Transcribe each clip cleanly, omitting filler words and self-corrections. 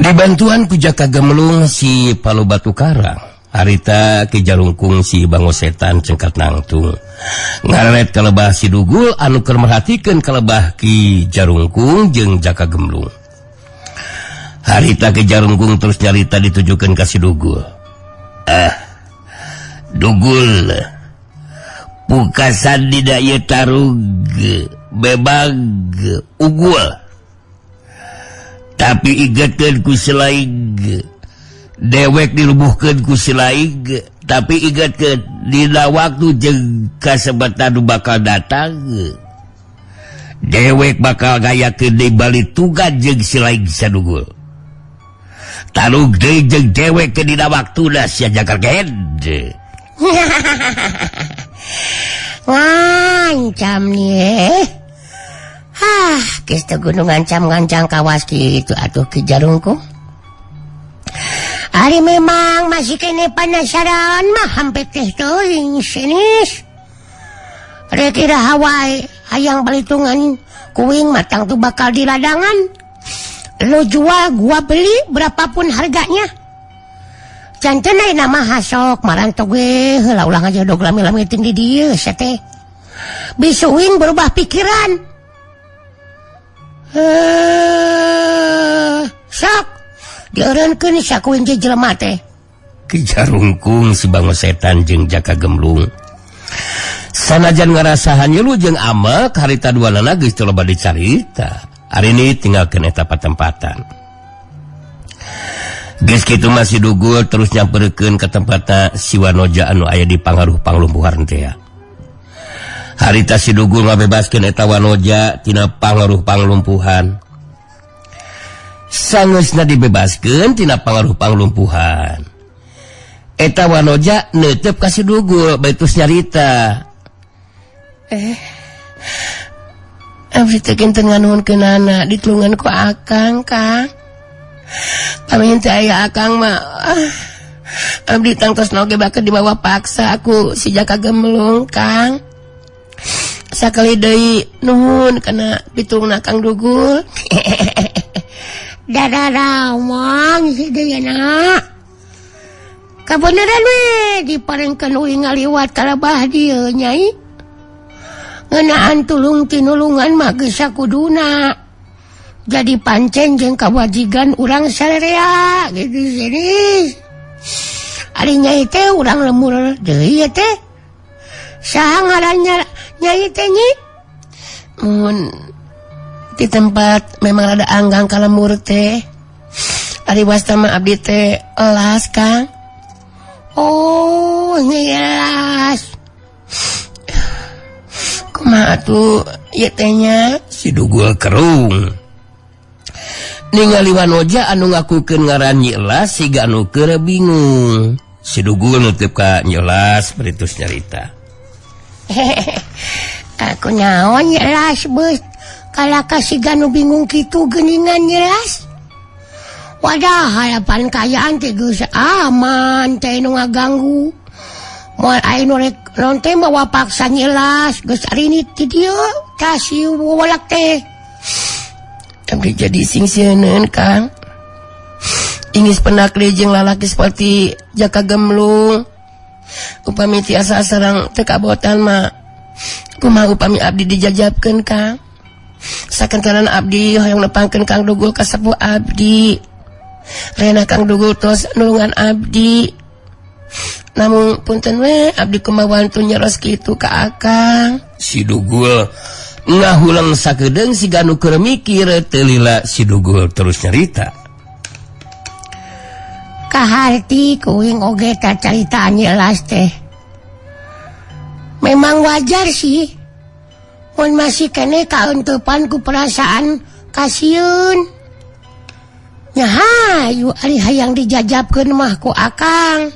Dibantuan ku Jaka Gemlung si Palu Batu Karang, harita Ki Jarungkung si Bango Setan cengkat nangtung. Ngaret kalebah si Dugul anu keur merhatikeun kalebah Ki Jarungkung jeung Jaka Gemlung. Harita Ki Jarungkung terus nyarita ditujukeun ka si Dugul. Dugul, pukasan dina ieu tarug bebag ugul. Tapi igatkeun ku selaig, dewek dilubuhkeun ku selaig, tapi igatkeun dina waktu jeung kasebatan nu bakal datang, dewek bakal gayakeun deui bali tugas jeung selaig sadugul. Tarug deui jeung dewek ke dina waktuna sia jakar gede. Ngancam nih. Kista gunung ngancam-ngancam kawas gitu atuh Ki Jarungkung. Ari memang masih kene penasaran mah hampir teh teuing sinis. Rek ira hawai hayang balitungan kuing matang tuh bakal di ladangan. Lu jual gua beli berapapun harganya. Janten aya nama hasok marantog we heula ulang aja dog lami-lami ting di dieu sia teh. Bisuing berubah pikiran. Sok dieureunkeun sakuing jelema teh. Ki Jarungkung si Bango Setan jeung Jaka Gemlung sanajan ngarasahan lu jeung amek harita duanana geus teu loba dicarita. Hari ini tinggalkeun eta patempatan. Geus kitu masih Dugul terus nyampeurkeun ka tempatna si Wanoja anu aya di pangaruh panglumpuhan teh. Harita si Dugul ngabebaskeun eta Wanoja tina pangaruh panglumpuhan. Sangeusna dibebaskeun tina pangaruh panglumpuhan, eta Wanoja neuteup ka si Dugul baitus nyarita. Abdi teh kinten nganuhunkeunana ditulungan ku akang, Kang. Paminta aya akang mah abdi tangtos noge bakeun dibawa paksa aku si Jaka Gemlung, Kang. Sakali deui nuhun kana pitulungna Kang Dugul. Dadada omong si deuna. Kabeneran we diparengkeun uing ngaliwat kalebah dieu nyai. Ngeunaan tulung tinulungan mah geus sakuduna. Jadi pancen jeung kawajigan urang salerea gitu sini. Ari nyai teh urang lemur deui ya teh. Saha ngarannya nyai teh nyi? Mun di tempat memang ada anggang kalemur teh. Ari wasta mah abdi teh elas, Kang. Oh, nyelas. Kumaha atuh ieu teh nya? Si Dugul kerung ningali Wanoja anu ngakukeun ngaran Nyi Elas siga anu keur bingung. Si Dugul nuteup ka Nyi Elas beritus nyarita. Aku naon Nyi Elas beus kalaka siga nu bingung kitu geuningan Nyi Elas. Wadah harapan kayaan teh geus aman teh nu ngaganggu. Moal aya nu rek non teh bawa paksa Nyi Elas geus ari ni ti dieu tah si walak teh. Abdi jadi singsieuneun, Kang. Ingis penakli jeung lalaki seperti Jaka Gemlung. Upami tiasa sareng teu kabotan mah kumaha upami abdi dijajabkeun, Kang. Sakantaran abdi hoyong nepangkeun Kang Dugul ka sepuh abdi. Rena Kang Dugul tos nulungan abdi. Namun punten we abdi kumaha wantu nyeros kitu ka akang. Si Dugul ngahulang sakedeung siga anu keur mikir teu lila si Dugul terus nyarita. Kaharti kuing oge ta caritaan Nyi Elas teh. Memang wajar sih. Mun masih kene kauntupan ku perasaan kasieun. Nyaha yu ari hayang dijajabkeun mah ku akang.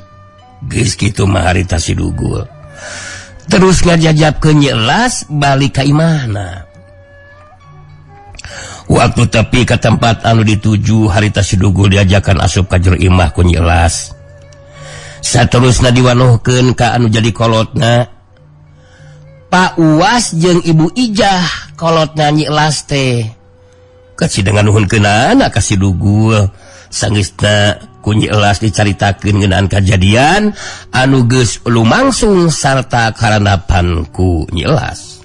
Geus kitu mah harita si Dugul terus ngajajabkeun Nyi Elas balik ka imahna. Waktu tepi ke tempat anu dituju harita si Dugul diajakan asup ka jero imah ku Nyi Elas. Saterusna diwanohkeun ka anu jadi kolotna Pak Uwas jeung Ibu Ijah kolotna Nyi Elas teh. kasih dengan nuhun kenana kasih dugul sanggeusna ku Nyi Elas dicaritakeun ngeunaan kajadian anu geus lumangsung sarta karanapan ku Nyi Elas.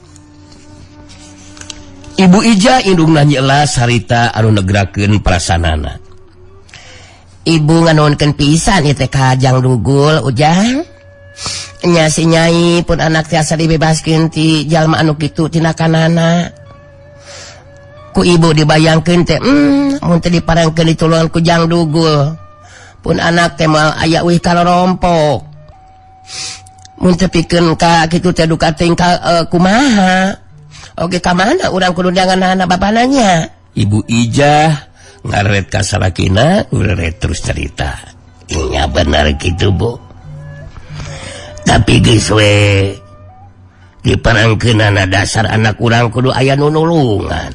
Ibu Ija indungna Nyi Elas harita anu negrakeun prasanana. Ibu nganuhunkeun pisan ieu teh ka Jang Dugul Ujang. Nya si Nyai pun anak tiasa dibebaskeun ti jalma anu kitu tina kanana. Ku ibu dibayangkeun teh mun teu diparengkeun ditulungan ku Jang Dugul. Pun anak teh moal aya euih kalorompok. Mun teu pikeun ka kitu teh duka teuing ka kumaha? Oge ka mana urang kudu ndanganana bapana nya? Ibu Ijah ngaret ka salakina urang terus cerita. Nya bener kitu, Bu. Tapi geus we diparengkeunana dasar anak urang kudu aya nu nulungan.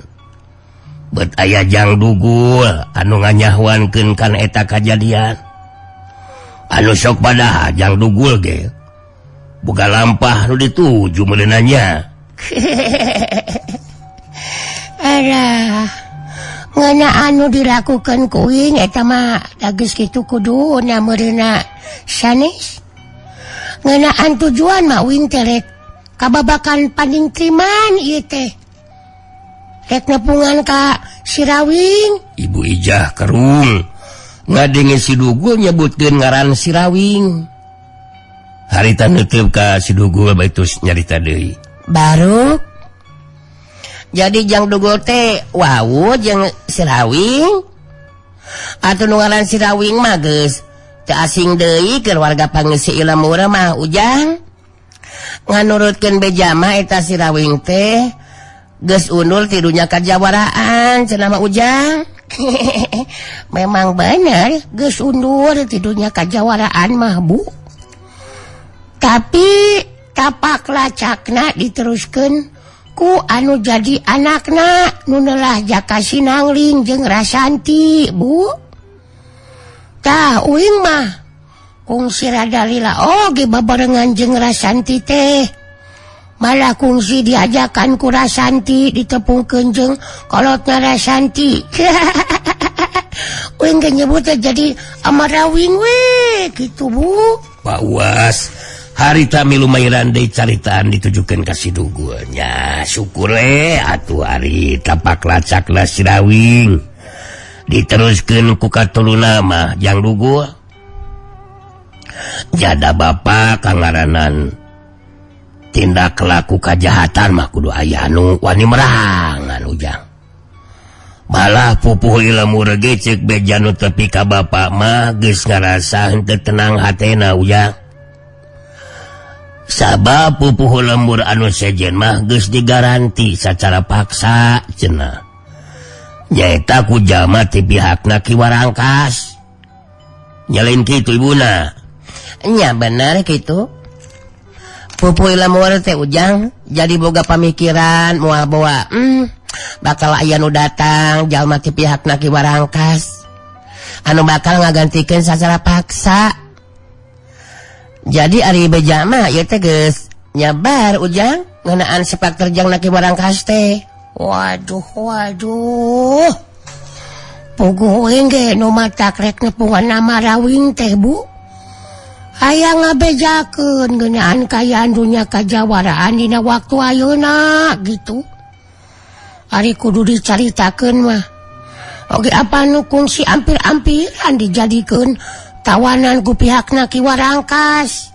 Bet aya Jang Dugul anu nganyahwankeun kan eta kajadian. Anu sok badaha Jang Dugul ge boga lampah nu dituju meureunna nya. Alah, ngana anu dilakukan kuing eta mah da geus kitu kuduna meureunna sanes. Ngeunaan tujuan mah uing teh rek kababakan panding triman ieu teh. Rek nepungan ka Sirawing. Ibu Ijah kerung ngadenge si Dugul nyebutkeun ngaran Sirawing. Harita neuteub ka si Dugul baitus nyarita deui. Baru Jadi Jang Dugul teh wau jeung Sirawing. Atuh nu ngaran Sirawing mah geus teu asing deui keur warga pangeusi ilmu mah Ujang. Nganurutkeun beja mah eta Sirawing teh geus undur ti dunya kajawaraan cenah mah Ujang. memang bener geus undur ti dunya kajawaraan mah Bu. Tapi tapak lacakna diteruskeun ku anu jadi anakna nu neulah Jaka Sinangling jeung Rasanti Bu. Tah uing mah kungsi Radalila oge babarengan jeung Rasanti teh. Malah kungsi diajakan ku Rasanti ditepungkeun jeung kolotna Rasanti. Uing ge nyebutnya jadi Amarawing we gitu Bu. Pak Uas harita milu mairan deui caritaan ditujukeun ka si Dugul nya. Syukur atuh ari tapak lacakna Sirawing diteruskeun ku katuluna mah Jang Dugul. Jada bapa kangaranan tindak laku kajahatan mah kudu aya anu wani merangan Ujang. Malah pupuh ilmu rege ceuk beja nu tepi ka bapa mah geus ngarasa henteu tenang hatena Ujang. Sabab pupuh lembur anu sejen mah geus digaranti sacara paksa cenah. Nyaeta ku jalma ti pihakna Ki Warangkas. Nyalain kitu ibuna. Nya bener kitu. Pupuh lemur teh Ujang jadi boga pamikiran moal bawa bakal aya nu datang jalma ti pihakna Ki Warangkas anu bakal ngagantikeun sacara paksa. Jadi ari beja mah ieu teh geus nyabar Ujang ngeunaan sepak terjangna Ki Warangkas teh. Waduh. Puguh ge nu matak rek nepungan Amarawing teh Bu. Aya ngabejakeun ngeunaan kayaan dunya kajawaraan dina waktu ayeuna gitu. Ari kudu dicaritakeun mah. Oge apa nu kungsi ampir-ampiran dijadikeun tawanan ku pihakna Ki Warangkas.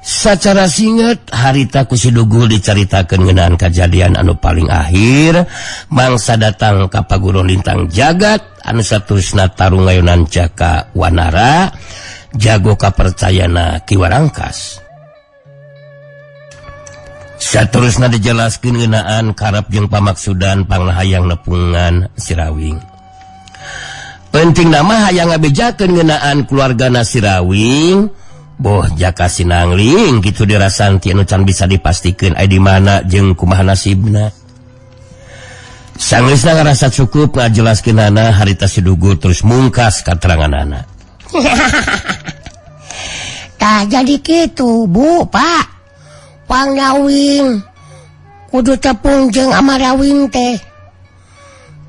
Sacara singkat harita ku si Dugul dicaritakeun ngeunaan kajadian anu paling akhir mangsa datang ka paguron lintang jagat anu saterusna tarungayunan Jaka Wanara jago kapercayana Ki Warangkas. Saterusna dijelaskeun ngeunaan karep jeung pamaksudan panglahayang nepungan Sirawing. Penting nama hayang ngabejakeun ngeunaan keluargana Sirawing. Boh Jaka Sinangling gitu dirasanti anu can bisa dipastikeun aya di mana jeung kumaha nasibna. Sanggeusna ngarasa cukup ngajelaskeunana harita si Dugul terus mungkas kateranganana. Tah jadi kitu Bu Pak. Panglawing kudu tepung jeung Amarawing teh.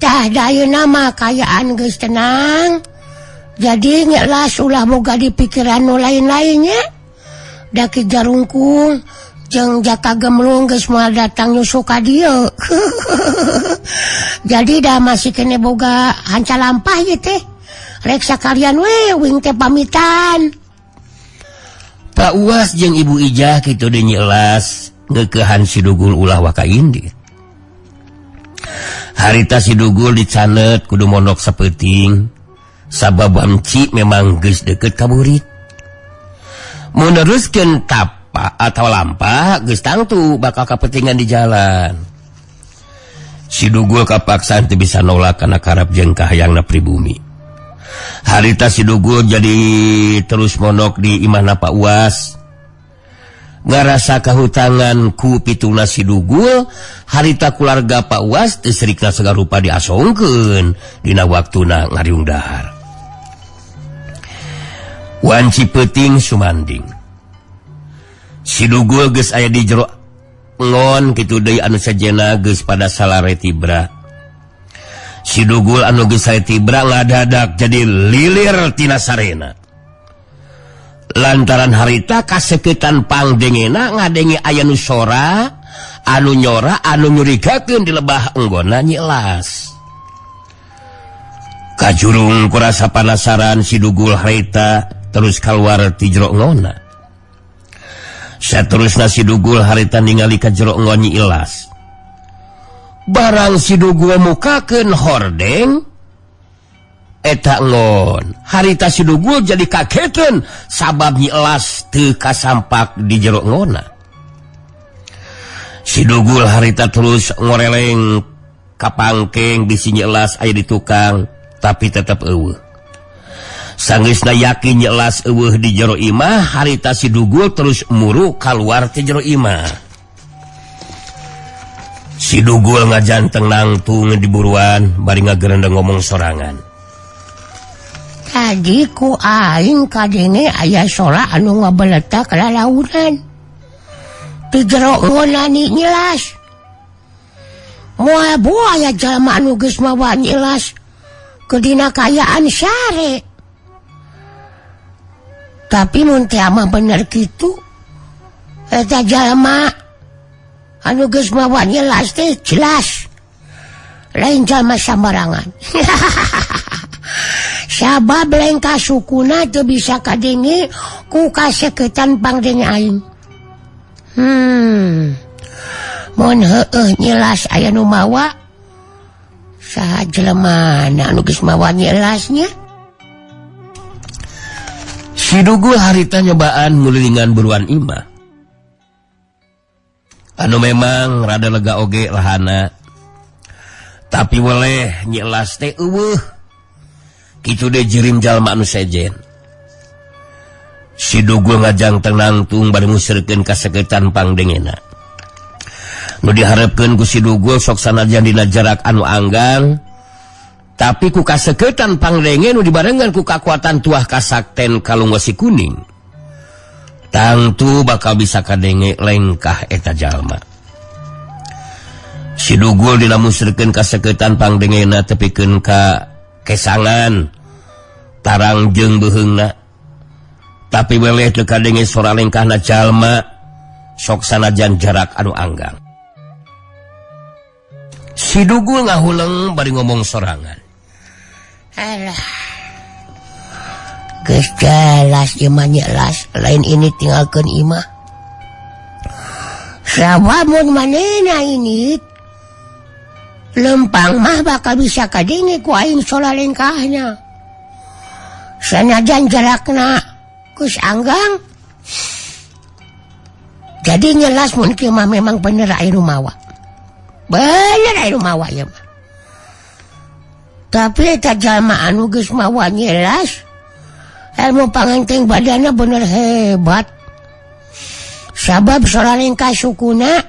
tah daya nama kayaan geus tenang. Jadi ngelas ulah boga di pikiran nu lain-lainnya. Daki jarungkung jeung jaka gemlung geus moal datang nyusu ka dieu. Jadi dah masih kene boga hanca lampah ieu teh. Rek sakalian we wing teh pamitan. Pak Uwas jeung Ibu Ijah kitu deui nyelas ngeukehan si Dugul ulah waka indi. Harita si Dugul dicanet kudu mondok sapeuting. Sabab Bamci memang geus deukeut ka burit. Mun neruskeun tapa atau lampa geus tangtu bakal kapentingan di jalan. Si Dugul kapaksaan teu bisa nolak kana karep jeung kahayangna pribumi. Harita si Dugul jadi terus mondok di imahna Pak Uwas. Ngarasa kahutangan ku pituna si Dugul, harita keluarga Pak Uwas teu serikna sagarupa diasongkeun dina waktuna ngariung dahar. Wanci peuting sumanding. Si Dugul geus aya di jero ngon kitu deui anu sajena geus pada salare tibra. Si Dugul anu geus aya tibra ngadadak jadi lilir tina sarena. Lantaran harita kaseuketan pangdengena ngadenge aya nu sora, anu nyora, anu nyurigakeun di lebah enggona nyelas. Kajurung kurasa panasaran si Dugul harita terus keluar ti jero ngona. Saterusna si Dugul harita ningali ka jero ngon Nyilas. Barang si Dugul mukakeun hordeng eta ngon. Harita si Dugul jadi kageteun sabab Nyilas teu kasampak di jero ngona. Si Dugul harita terus ngoreleng kapangkeng bisi Nyilas aya di tukang tapi tetep eueuh. Sanggeusna yakin Nyelas eueuh di jero imah, harita si Dugul terus muru kaluar ti jero imah. Si Dugul ngajanteng nangtung di buruan bari ngageurendeng ngomong sorangan. Tadi ku aing kadenge aya sora anu ngabeletak lalaunan. Di jero ngonani Nyelas. Moal boa aya jalma anu geus mawa Nyelas ke dina kayaan syare. Tapi mun teh mah bener kitu. Eta jalma anu geus mawa Nyelas teh jelas lain jalma sambarangan. Sabab lain kasukuna teu bisa kadenge ku kaseuketan pangdenge aing. Mun heueuh Nyelas aya nu mawa saha jelema anu geus mawa Nyelasnya? Si Dugul harita nyobaan ngulilingan buruan imah. Anu memang rada lega oge lahana. Tapi weleh Nyelas teh eueuh. Kitu deh jirim jalma anu sejen. Si Dugul ngajangteng nangtung bari musirkeun kaseuketan pangdengena. Nu diharepkeun ku si Dugul sok sanajan dina jarak anu anggang. Tapi ku kaseuketan pangdenge nu dibarengan ku kakuatan tuah kasakten kalung wasi kuning. Tangtu bakal bisa kadenge lengkah eta jalma. Si Dugul dina musirkeun kaseuketan pangdengena tepikeun ka kesangan tarang jeung beuheungna. Tapi weleh teu kadenge sora lengkahna jalma sok sanajan jarak anu anggang. Si Dugul ngahuleng bari ngomong sorangan. Alah, geus jelas imah Nyelas, lain ini tinggalkeun imah. Sabab mun manehna ini lempang mah bakal bisa kadenge ku aing sola lengkahnya. Sanajan jarakna geus anggang. Jadi Nyelas mun kieu mah memang bener aya nu mawa. Bener aya nu mawa ya mah. Tapi eta jalma anu geus mawa Nyelas, ilmu pangenteng badanna bener hebat. Sabab soraling kasukuna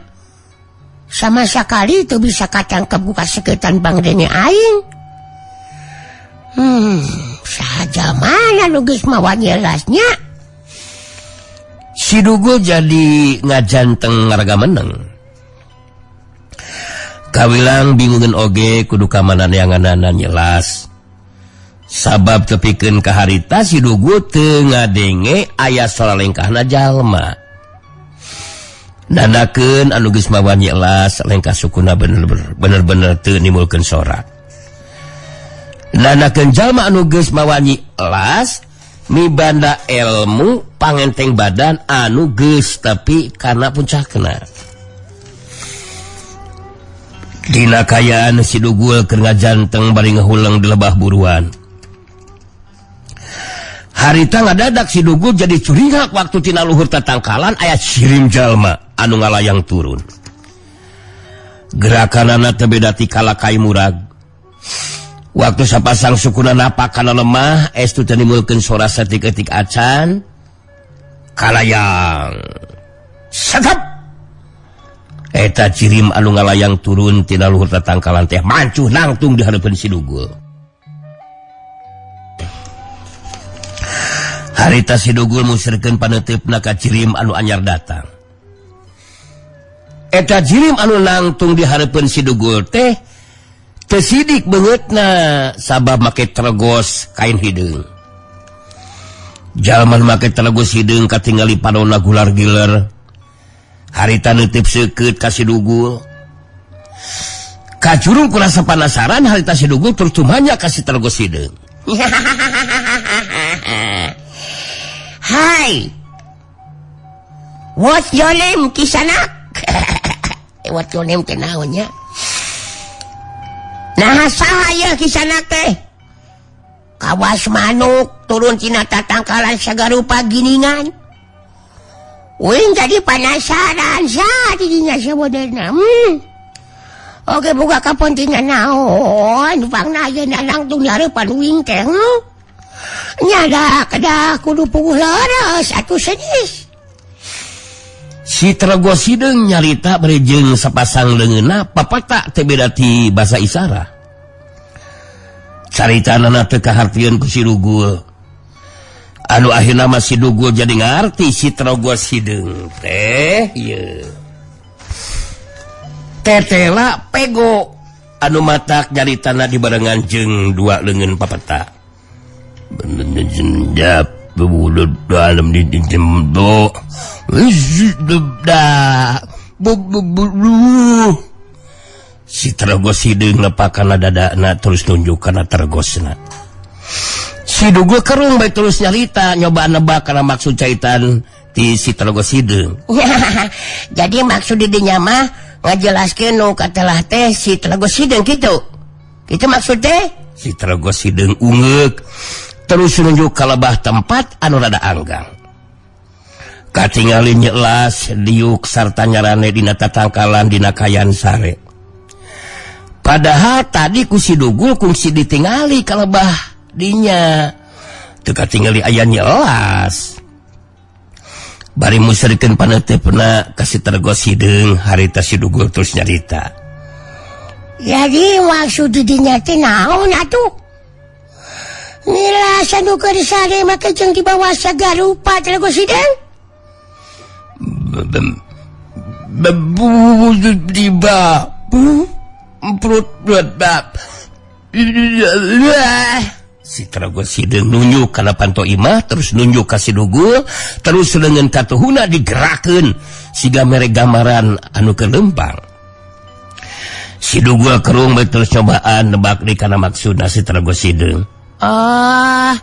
sama sakali teu bisa kacangkep ku kaseuketan pangdenge aing. Saha mana nu geus mawa Nyelasnya? Si Dugul jadi ngajanteng ngaraga meneng. Kawilang bingungan oge kudu kamanan yang ananan nyelas. Sabab tepikeun ka harita si Dugul teu ngadenge aya salalengkahna jalma. Nandakeun anu geus mawa nyelas lengkah sukuna bener-bener teu nimulkeun sorak. Nandakeun jalma anu geus mawa nyelas mibanda ilmu pangenteng badan anu geus tapi karena puncakna. Dina kayaan si Dugul keur ngajanteng bari ngahulang di lebah buruan. Harita ngadadak si Dugul jadi curingak waktu tina luhur tatangkalan aya sirim jalma anu ngalayang turun. Gerakanana teu beda ti kalakai murag. Waktu sapasang sukuna napak kana lemah estu teu nimulkeun sora satik-etik acan. Kalayang. Satap. Eta cirim anu ngalayang turun tina luhur tatangkalan teh mancuh nangtung di hareupeun si Dugul. Harita si Dugul musirkeun paneuteup ka cirim anu anyar datang. Eta cirim anu nangtung di hareupeun si Dugul teh teu sidik beungeutna sabab make telegos kain hideung. Jalma make telegos hideung katingali padona gular giler. Harita neuteup seukeut ka si Dugul. Kacurung kurasa penasaran harita si Dugul terus tumanya ka si telegos hideung. Hai. What's your name, Kisanak? What's your name teh naon nya? Nah sahaya Kisanak teh? Kawas manuk turun tina tatangkalan sagarupa giningan. Wing jadi penasaran sa didinya sebenarnya. Oke buka kepentingan naon pangna ayeuna nangtung di hareupan wing teh. Nyada kada kudu puguh leres atuh senis. Si telegos hideung nyarita bari jeung sapasang leungeunna papata teu beda ti basa isyarat. Caritanana teu kahartieun ku si Dugul. Anu akhirna mah si Dugul jadi ngarti si telegos hideung teh ieu. Tetela pego anu matak nyaritana dibarengan jeung dua leungeun papata. Bener jenjap bebulut dalam di jemdo si telegos hideung nepakana dadana terus nunjuk kana telegosna. Si Dugul kerung bae terus nyarita nyoba nebak kana maksud caitan ti si telegos hideung. Jadi maksud didinya mah ngajelaskeun nu katelah teh si telegos hideung kitu. Kitu maksud teh? Si telegos hideung ungeuk terus nunjuk ka lebah tempat anu rada anggang. Katingali nyelas diuk sarta nyarane dina tatangkalan dina kayan sare. Padahal tadi ku si Dugul kungsi ditingali ka lebah dinya. Teu katingali aya nyelas. Bari musirkeun paneuteupeuna ka si telegos hideung harita si Dugul terus nyarita. Jadi maksud didinya teh naon atuh? Nila sanu keur sare make jeung di bawah sagarupa telegos hideung. Bebu tiba perut bab. Si telegos hideung nunjuk kana panto imah terus nunjuk ka si Dugul terus leungeun katuhuna digerakeun siga mere gambaran anu kelempang. Si Dugul kerung bae terus cobaan nebak di kana maksudna si telegos hideung. Oh,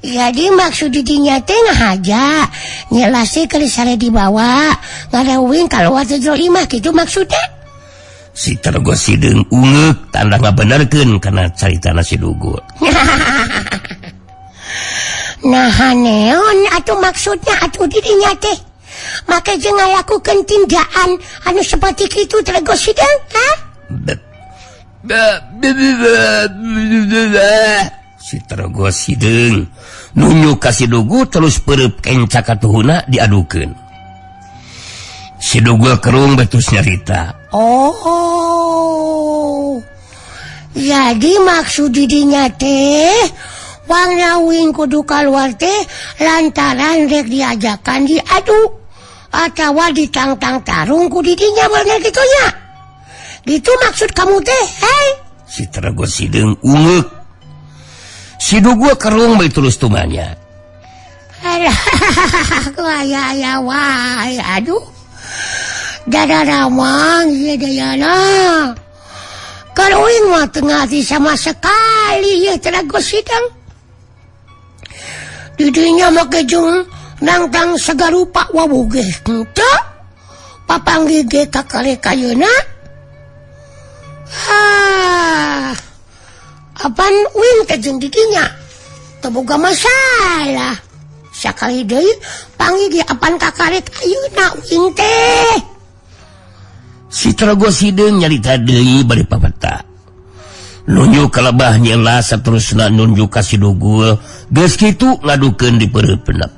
jadi maksud didinya teh ngahaja nyelasi keur sare di bawah ngareuwing kaluar teh imah kitu maksudna. Si telegos hideung ungeuk tanda ngabenerkeun kana caritana si Dugul. Nah neon atuh maksudnya atuh didinya teh make jeung ngalakukeun tindakan anu seperti kitu telegos hideung, ha? Si telegos hideung nunjuk ka si Dugul terus pereup kenca katuhuna diadukeun. Si Dugul kerung betus nyarita. Oh, jadi maksud didinya teh wangna wing kudu kaluar teh lantaran rek diajakan diadu atawa ditangtang tarung ku didinya bener gitu nya. Gitu maksud kamu teh, hei? Si Tarago Sideng ungek. Si Dugul kerung bae terus tumanya. Alah, ya wah, aduh. Dada ramang, ya dayana. Kalau uing mah tengah sama sekali ya Tarago Sideng. Didinya mah kejung nangtang sagarupa wabuge. Ente, papanggi ge kakare kayuna. Apan uing kejung didinya. Teboga masalah. Sakali deui panggih ge apan kakare kayuna uing teh. Si Tarago Sideng nyarita deui bari papeta. Nunjuk kalabah nyela saterusna nunjuk ka si Dugul. Geus kitu ngadukeun di peureupna.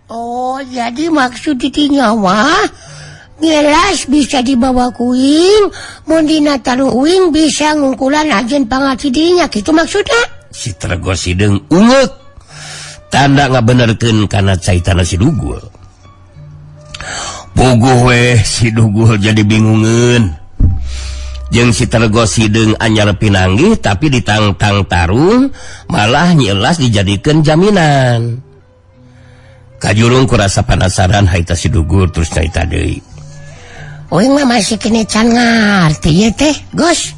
Oh, jadi maksud didinya mah ngelas bisa dibawa ku uing, mun dina taruh uing bisa ngungkulan ajen pangatidinya, gitu maksudnya. Si Tarago Sideng ungek. Tanda ngabenerkeun kana caitana si Dugul. Puguh weh si Dugul jadi bingungeun. Jeung si Tarago Sideng anyar pinanggih tapi ditang-tang tarung malah nyelas dijadikeun jaminan. Kajurung kurasa penasaran haita si Dugul terus caita deui. Uing mah masih kene can ngarti ya teh, Gos.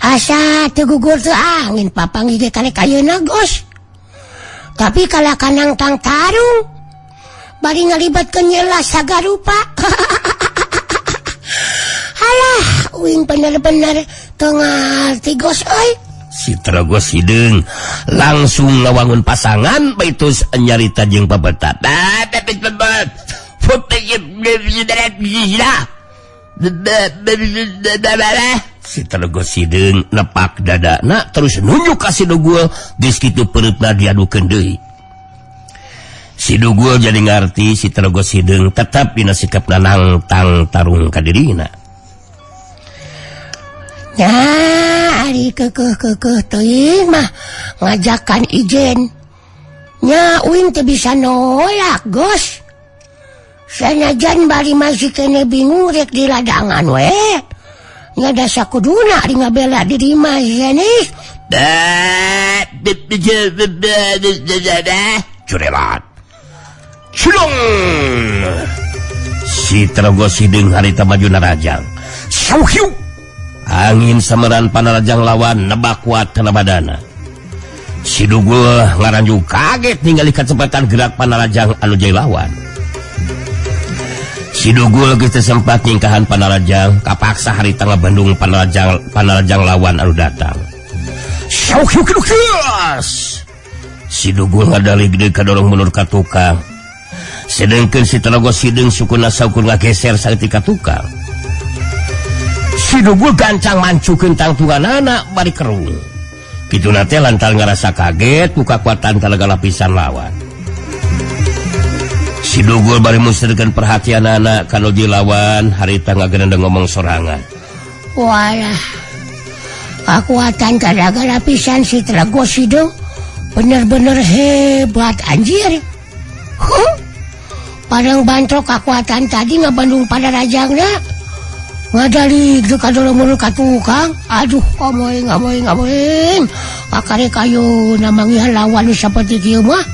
Asa teu gugur teu angin papanggi ge kale kayeuna, Gos. Tapi kalau kanang tang tarung bari ngalibatkeun nyelas sagarupa. Halah, uing bener-bener teu ngarti, Gos euy. Si Tarago Sideng langsung ngawangun pasangan baitus nyarita jeung babeta. Si Tarago Sideng nepak dadana terus nunjuk ka si Dugul geus kitu peurutna diadukeun deui. Si Dugul jadi ngarti si Tarago Sideng tetap dina sikapna nangtang tarung ka dirina. Ya, ari keukeuh teuing mah ngajakan ijen. Nya uing teu bisa nolak, Gos. Sanajan bari masih kene bingung rek di ladangan we. Nya da sakuduna ari ngabela diri mah nih. Curelat. Sulung. Si Tarago Sideng harita maju narajang. Sauhiu. Angin sameran panarajang lawan nebak kuat kana badana. Si Dugul ngaranju kaget ningali kecepatan gerak panarajang anu jai lawan. Si Dugul geus teu sempat ningkahan panarajang, kapaksa harita ngabandung panarajang lawan anu datang. Sauhiu kilukias. Si Dugul ngadalig deui kadorong mundur ka tukang. Sedengkeun si Tarago Sideng sukuna saukur ngageser saeutik ka tukang. Si Dugul gancang mancukeun tangtunganana bari kerung. Kituna teh lantaran ngarasa kaget ku kakuatan talaga lapisan lawan. Si Dugul bari musirkeun perhatianana kana ji lawan harita ngageundeung ngomong sorangan. Walah. Kakuatan talaga lapisan si Tarago Sideng bener-bener hebat anjir. Padang bantrok kakuatan tadi ngabandung pada rajangna. Ngadali ke kadorong mundur ka tukang. Aduh, ngamoing. Kakare kayu namangihan lawan saperti kieu mah.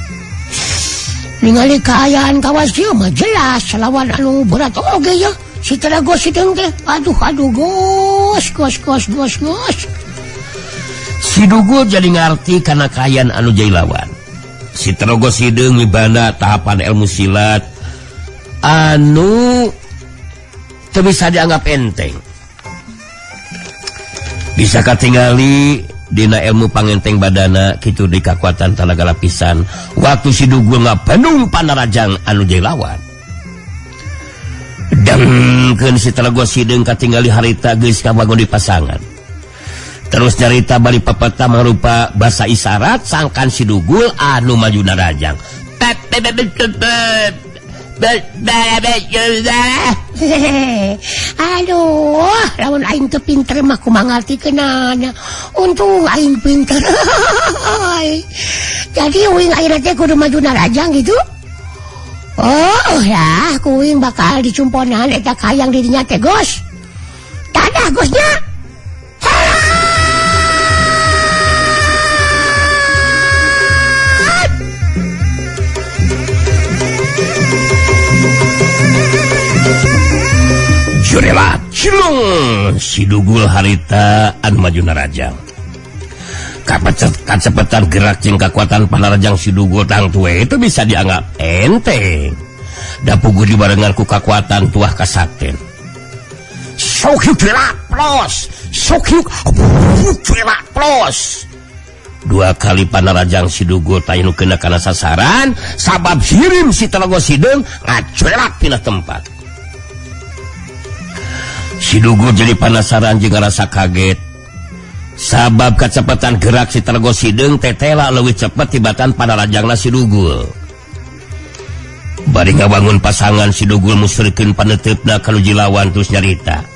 Ningali kaayaan kawas ieu mah jelas lawan anu berat oge ya. Si Tarago Sideng teh. Aduh, Gos. Si Dugul jadi ngarti kana kaayaan anu jai lawan. Si Tarago Sideng mibanda tahapan ilmu silat anu teu bisa dianggap enteng. Bisa katingali dina ilmu pangenteng badana kitu di kakuatan talaga lapisan waktu si Dugul ngabandung panarajang anu jai lawan. Dengkeun si Tarago Sideng katingali harita geus kabangun di pasangan. Terus nyarita bari pepeta mangrupa basa isyarat sangkan si Dugul anu maju narajang. Aduh, lawan aing teu pinter mah kumaha ngartikeunana. Untung aing pinter. Jadi uing ayeuna teh kudu maju narajang gitu. Oh lah kuing bakal dicumponan eta kayang dirinya teh Gos. Dadah Gosnya. Jurela cilung Sidugul harita anu majuna rajang. Kacepetan gerak jeung kekuatan panarajang Sidugul tang tue itu bisa dianggap enteng. Da puguh dibarengan ku kekuatan tuah kasakten. Sokyuk jurela plos, sokyuk jurela plos. Dua kali panarajang Sidugul tayanu kena kana sasaran sabab hirim si Talago Sideung ngacuelat tina tempat. Sidugul jadi penasaran jeung rasa kaget sabab kecepatan gerak si Talago Sideung tetela leuwih cepet tibatan panarajangna Sidugul. Bari ngabangun pasangan Sidugul musyrikeun paneutupna kanuji lawan terus nyarita.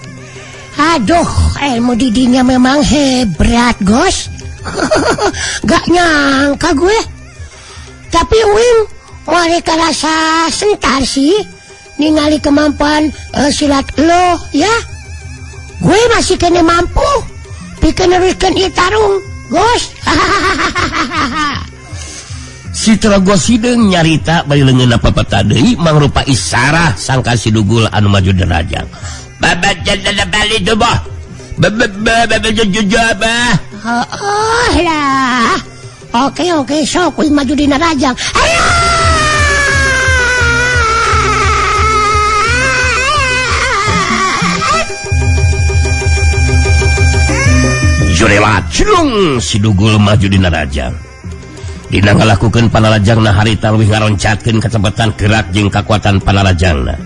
Aduh, ilmu didinya memang hebat, Gos. Gak nyangka gue. Tapi Wing, mereka rasa sentar sih ningali kemampuan silat lo, ya. Gue masih kena mampu bikin neruskan itarung, Gos. Si Talago Sideung nyarita bari leungeunna papata deui mangrupa isarah sangka Sidugul anu maju derajang. Babajana bali dobah. Babajana. Oh lah. Oke, sok kuy maju dina rajang. Jurela cilung Sidugul maju dina rajang. Dina ngalakukeun panarajangna harita leuwih ngaroncatkeun kecepatan gerak jeung kekuatan panarajangna.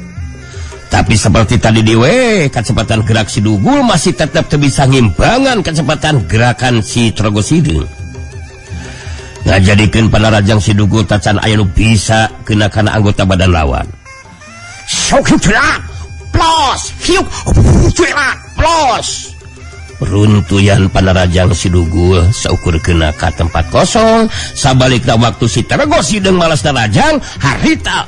Tapi seperti tadi diwe, kecepatan gerak Sidugul masih tetap bisa ngimbangan kecepatan gerakan si Talago Sideung. Ngajadikeun panarajang Sidugul tacan aya nu bisa kena kana anggota badan lawan. Sok hiuk plus, hiuk plus. Runtuyan panarajang Sidugul saukur kena ka tempat kosong. Sabalikna waktu si Talago Sideung malas narajang harita.